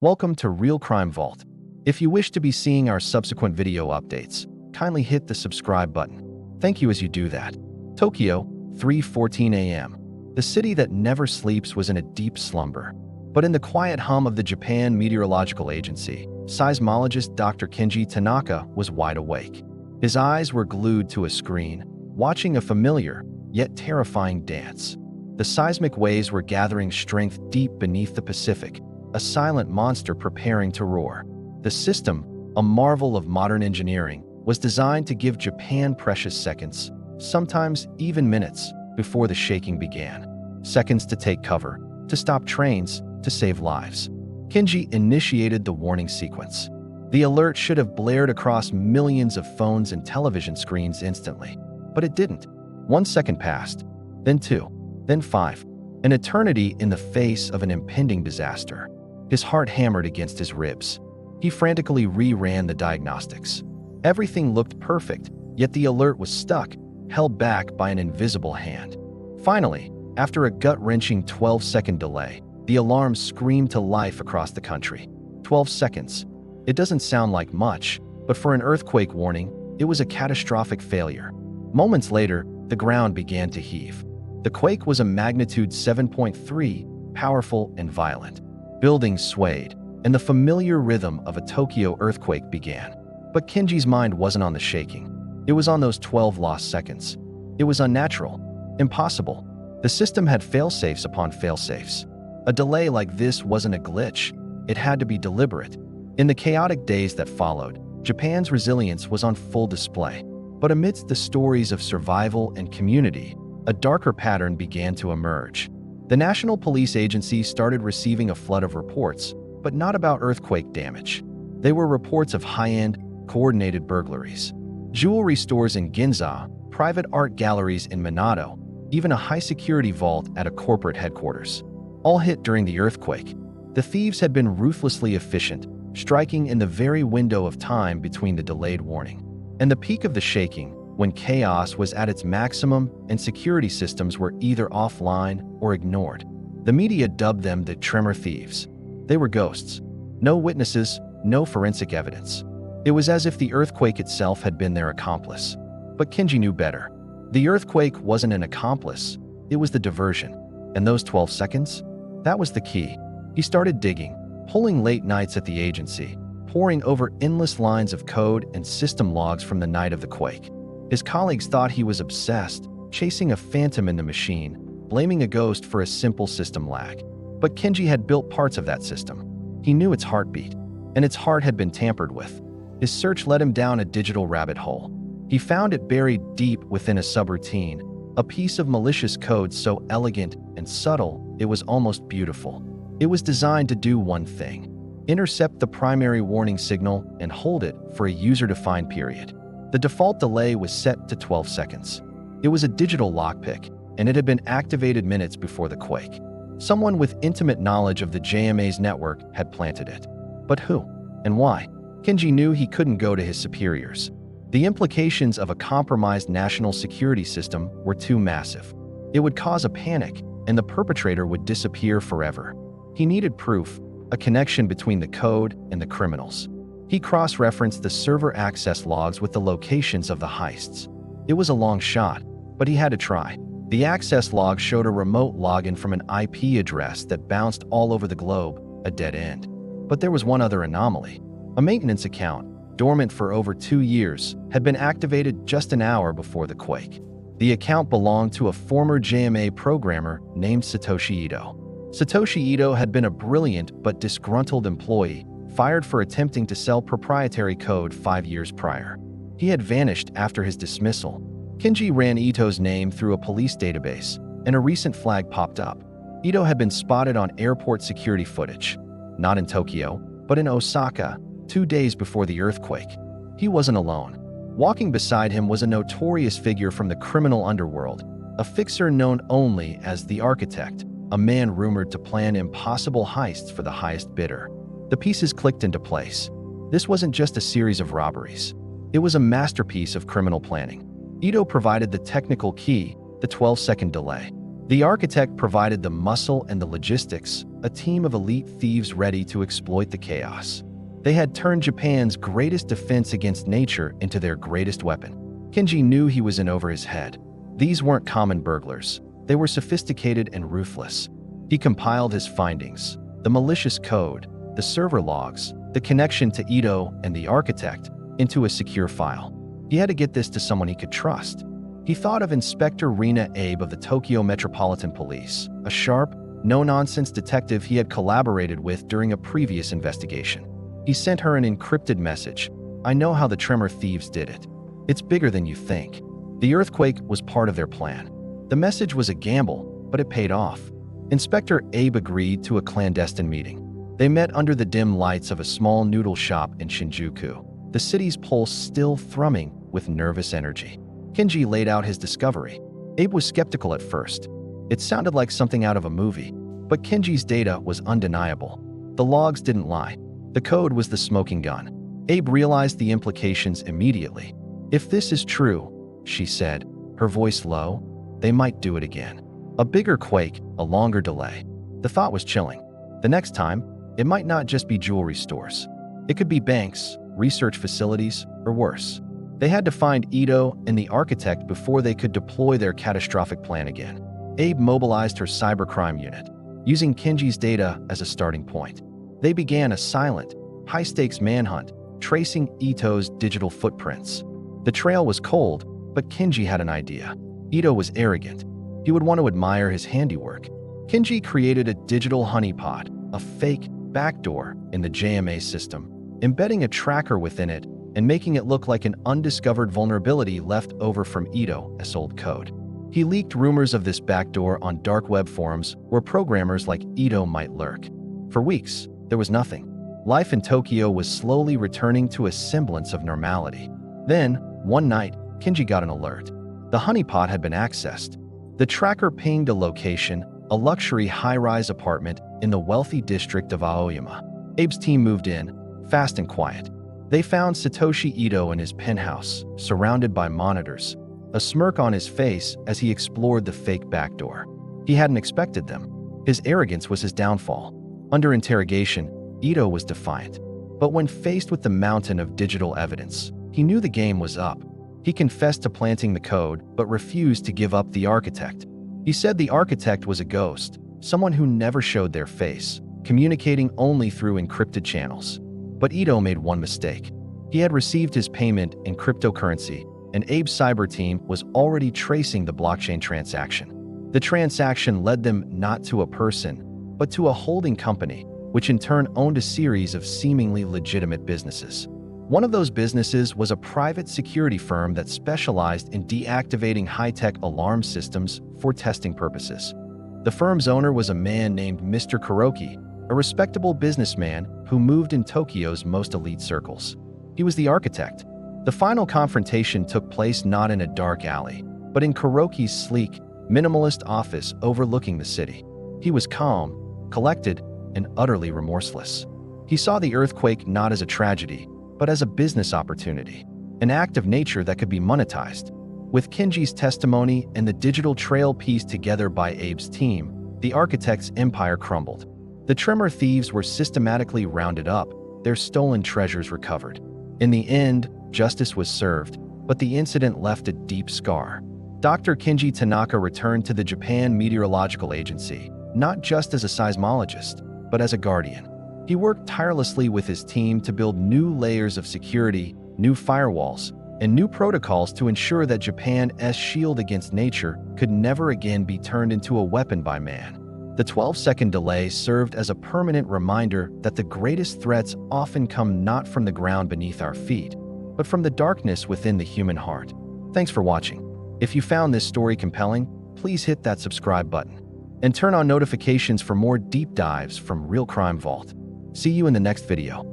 Welcome to Real Crime Vault. If you wish to be seeing our subsequent video updates, kindly hit the subscribe button. Thank you as you do that. Tokyo, 3:14 a.m. The city that never sleeps was in a deep slumber. But in the quiet hum of the Japan Meteorological Agency, seismologist Dr. Kenji Tanaka was wide awake. His eyes were glued to a screen, watching a familiar, yet terrifying dance. The seismic waves were gathering strength deep beneath the Pacific, a silent monster preparing to roar. The system, a marvel of modern engineering, was designed to give Japan precious seconds, sometimes even minutes, before the shaking began. Seconds to take cover, to stop trains, to save lives. Kenji initiated the warning sequence. The alert should have blared across millions of phones and television screens instantly, but it didn't. 1 second passed, then 2, then 5, an eternity in the face of an impending disaster. His heart hammered against his ribs. He frantically re-ran the diagnostics. Everything looked perfect, yet the alert was stuck, held back by an invisible hand. Finally, after a gut-wrenching 12-second delay, the alarm screamed to life across the country. 12 seconds. It doesn't sound like much, but for an earthquake warning, it was a catastrophic failure. Moments later, the ground began to heave. The quake was a magnitude 7.3, powerful and violent. Buildings swayed, and the familiar rhythm of a Tokyo earthquake began. But Kenji's mind wasn't on the shaking. It was on those 12 lost seconds. It was unnatural, impossible. The system had fail-safes upon fail-safes. A delay like this wasn't a glitch. It had to be deliberate. In the chaotic days that followed, Japan's resilience was on full display. But amidst the stories of survival and community, a darker pattern began to emerge. The National Police Agency started receiving a flood of reports, but not about earthquake damage. They were reports of high-end, coordinated burglaries. Jewelry stores in Ginza, private art galleries in Minato, even a high-security vault at a corporate headquarters. All hit during the earthquake. The thieves had been ruthlessly efficient, striking in the very window of time between the delayed warning and the peak of the shaking, when chaos was at its maximum and security systems were either offline or ignored. The media dubbed them the Tremor Thieves. They were ghosts. No witnesses, no forensic evidence. It was as if the earthquake itself had been their accomplice. But Kenji knew better. The earthquake wasn't an accomplice, it was the diversion. And those 12 seconds? That was the key. He started digging, pulling late nights at the agency, poring over endless lines of code and system logs from the night of the quake. His colleagues thought he was obsessed, chasing a phantom in the machine, blaming a ghost for a simple system lag. But Kenji had built parts of that system. He knew its heartbeat, and its heart had been tampered with. His search led him down a digital rabbit hole. He found it buried deep within a subroutine, a piece of malicious code so elegant and subtle it was almost beautiful. It was designed to do one thing: intercept the primary warning signal and hold it for a user-defined period. The default delay was set to 12 seconds. It was a digital lockpick, and it had been activated minutes before the quake. Someone with intimate knowledge of the JMA's network had planted it. But who? And why? Kenji knew he couldn't go to his superiors. The implications of a compromised national security system were too massive. It would cause a panic, and the perpetrator would disappear forever. He needed proof, a connection between the code and the criminals. He cross-referenced the server access logs with the locations of the heists. It was a long shot, but he had to try. The access log showed a remote login from an IP address that bounced all over the globe, a dead end. But there was one other anomaly. A maintenance account, dormant for over 2 years, had been activated just an hour before the quake. The account belonged to a former JMA programmer named Satoshi Ito. Satoshi Ito had been a brilliant but disgruntled employee, fired for attempting to sell proprietary code 5 years prior. He had vanished after his dismissal. Kenji ran Ito's name through a police database, and a recent flag popped up. Ito had been spotted on airport security footage, not in Tokyo, but in Osaka, 2 days before the earthquake. He wasn't alone. Walking beside him was a notorious figure from the criminal underworld, a fixer known only as the Architect, a man rumored to plan impossible heists for the highest bidder. The pieces clicked into place. This wasn't just a series of robberies. It was a masterpiece of criminal planning. Ito provided the technical key, the 12-second delay. The architect provided the muscle and the logistics, a team of elite thieves ready to exploit the chaos. They had turned Japan's greatest defense against nature into their greatest weapon. Kenji knew he was in over his head. These weren't common burglars. They were sophisticated and ruthless. He compiled his findings, the malicious code, the server logs, the connection to Ito and the architect, into a secure file. He had to get this to someone he could trust. He thought of Inspector Rina Abe of the Tokyo Metropolitan Police, a sharp, no-nonsense detective he had collaborated with during a previous investigation. He sent her an encrypted message. "I know how the Tremor thieves did it. It's bigger than you think." The earthquake was part of their plan. The message was a gamble, but it paid off. Inspector Abe agreed to a clandestine meeting. They met under the dim lights of a small noodle shop in Shinjuku, the city's pulse still thrumming with nervous energy. Kenji laid out his discovery. Abe was skeptical at first. It sounded like something out of a movie, but Kenji's data was undeniable. The logs didn't lie. The code was the smoking gun. Abe realized the implications immediately. "If this is true," she said, her voice low, "they might do it again. A bigger quake, a longer delay." The thought was chilling. The next time, it might not just be jewelry stores. It could be banks, research facilities, or worse. They had to find Ito and the architect before they could deploy their catastrophic plan again. Abe mobilized her cybercrime unit, using Kenji's data as a starting point. They began a silent, high-stakes manhunt, tracing Ito's digital footprints. The trail was cold, but Kenji had an idea. Ito was arrogant. He would want to admire his handiwork. Kenji created a digital honeypot, a fake backdoor in the JMA system, embedding a tracker within it and making it look like an undiscovered vulnerability left over from Ito's old code. He leaked rumors of this backdoor on dark web forums where programmers like Ito might lurk. For weeks, there was nothing. Life in Tokyo was slowly returning to a semblance of normality. Then, one night, Kenji got an alert. The honeypot had been accessed. The tracker pinged a location, a luxury high-rise apartment in the wealthy district of Aoyama. Abe's team moved in, fast and quiet. They found Satoshi Ito in his penthouse, surrounded by monitors, a smirk on his face as he explored the fake backdoor. He hadn't expected them. His arrogance was his downfall. Under interrogation, Ito was defiant. But when faced with the mountain of digital evidence, he knew the game was up. He confessed to planting the code, but refused to give up the architect. He said the architect was a ghost, someone who never showed their face, communicating only through encrypted channels. But Ito made one mistake. He had received his payment in cryptocurrency, and Abe's cyber team was already tracing the blockchain transaction. The transaction led them not to a person, but to a holding company, which in turn owned a series of seemingly legitimate businesses. One of those businesses was a private security firm that specialized in deactivating high-tech alarm systems for testing purposes. The firm's owner was a man named Mr. Kuroki, a respectable businessman who moved in Tokyo's most elite circles. He was the architect. The final confrontation took place not in a dark alley, but in Kuroki's sleek, minimalist office overlooking the city. He was calm, collected, and utterly remorseless. He saw the earthquake not as a tragedy, but as a business opportunity, an act of nature that could be monetized. With Kenji's testimony and the digital trail pieced together by Abe's team, the architect's empire crumbled. The Tremor thieves were systematically rounded up, their stolen treasures recovered. In the end, justice was served, but the incident left a deep scar. Dr. Kenji Tanaka returned to the Japan Meteorological Agency, not just as a seismologist, but as a guardian. He worked tirelessly with his team to build new layers of security, new firewalls, and new protocols to ensure that Japan's shield against nature could never again be turned into a weapon by man. The 12-second delay served as a permanent reminder that the greatest threats often come not from the ground beneath our feet, but from the darkness within the human heart. Thanks for watching. If you found this story compelling, please hit that subscribe button and turn on notifications for more deep dives from Real Crime Vault. See you in the next video.